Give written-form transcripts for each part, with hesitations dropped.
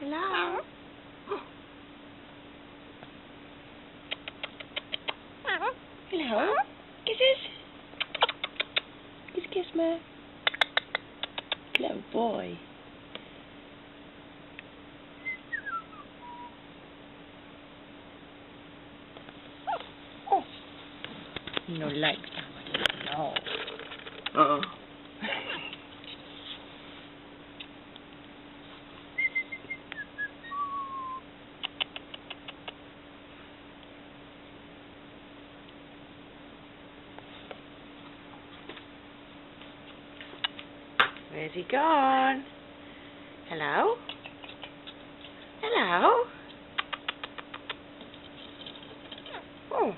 Hello? Hello? Kisses? Kiss me. Little boy. Oh. No like that. No. Uh-oh. Where's he gone? Hello? Hello? Oh.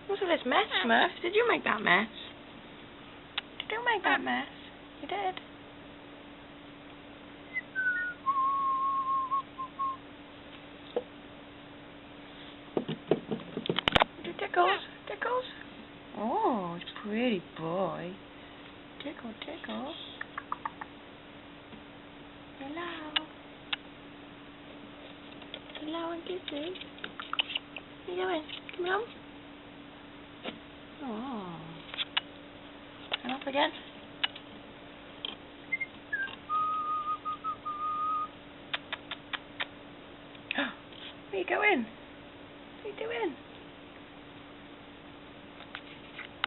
What's all this mess, Smurf? Did you make that mess? Did you make that mess? You did. Tickles? Tickles? Oh, it's a pretty boy. Tickle, tickle. Hello. Hello and kisses. Where you going? Come home? Oh. And off again. Where you going? What are you doing?